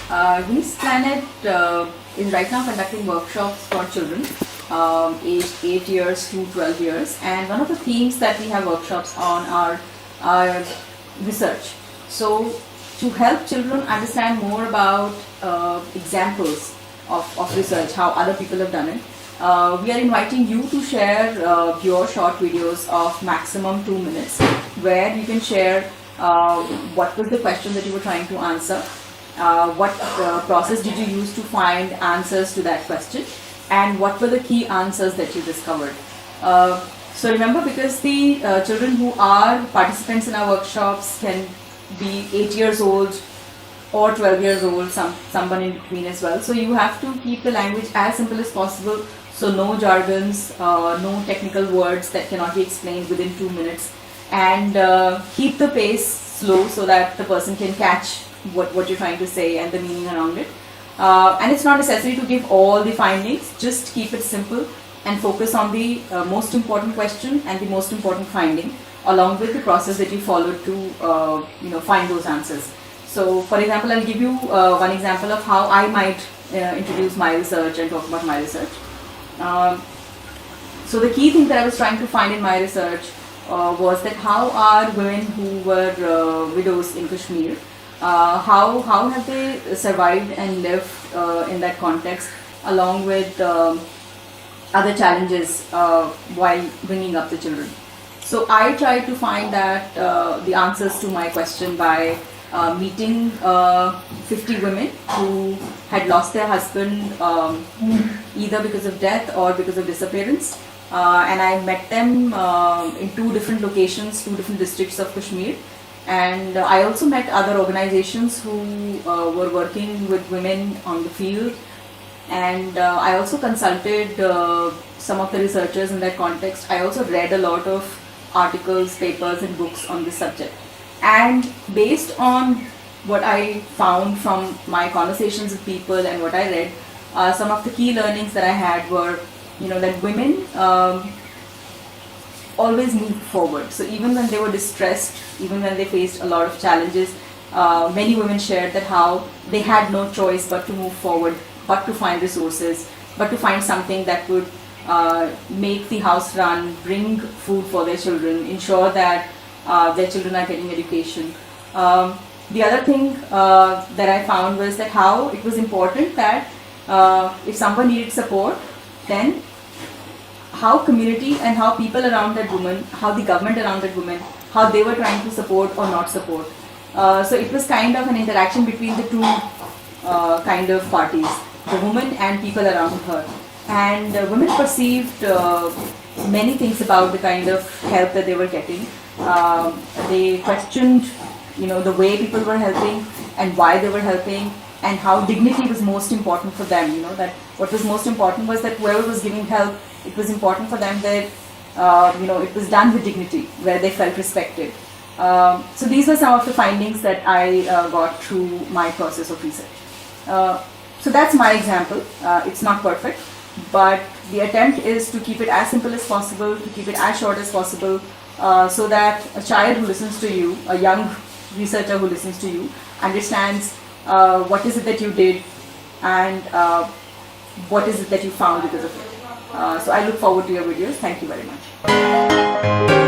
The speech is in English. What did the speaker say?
Ginny's Planet is right now conducting workshops for children aged 8 years to 12 years, and one of the themes that we have workshops on are research. So to help children understand more about examples of research, how other people have done it, we are inviting you to share your short videos of maximum 2 minutes, where you can share what was the question that you were trying to answer, what process did you use to find answers to that question, and what were the key answers that you discovered. So remember, because the children who are participants in our workshops can be 8 years old or 12 years old, someone in between as well. So you have to keep the language as simple as possible. So no jargons, no technical words that cannot be explained within 2 minutes, and keep the pace slow so that the person can catch what you're trying to say and the meaning around it. And it's not necessary to give all the findings, just keep it simple and focus on the most important question and the most important finding, along with the process that you followed to find those answers. So for example, I'll give you one example of how I might introduce my research and talk about my research. So the key thing that I was trying to find in my research was that how are women who were widows in Kashmir, how have they survived and lived in that context, along with other challenges while bringing up the children. So I tried to find that the answers to my question by meeting 50 women who had lost their husband either because of death or because of disappearance, and I met them in 2 different locations, 2 different districts of Kashmir. And I also met other organizations who were working with women on the field, and I also consulted some of the researchers in that context. I also read a lot of articles, papers and books on this subject. And based on what I found from my conversations with people and what I read, some of the key learnings that I had were, that women always moved forward. So even when they were distressed, even when they faced a lot of challenges, many women shared that how they had no choice but to move forward, but to find resources, but to find something that would make the house run, bring food for their children, ensure that their children are getting education. The other thing that I found was that how it was important that if someone needed support, then how community and how people around that woman, how the government around that woman, how they were trying to support or not support. So it was kind of an interaction between the 2 kind of parties, the woman and people around her. And women perceived many things about the kind of help that they were getting. They questioned, the way people were helping and why they were helping, and how dignity was most important for them. That what was most important was that whoever was giving help, it was important for them that it was done with dignity, where they felt respected. So these were some of the findings that I got through my process of research. So that's my example. It's not perfect, but the attempt is to keep it as simple as possible, to keep it as short as possible, so that a child who listens to you, a young researcher who listens to you, understands what is it that you did and what is it that you found because of it. So I look forward to your videos. Thank you very much.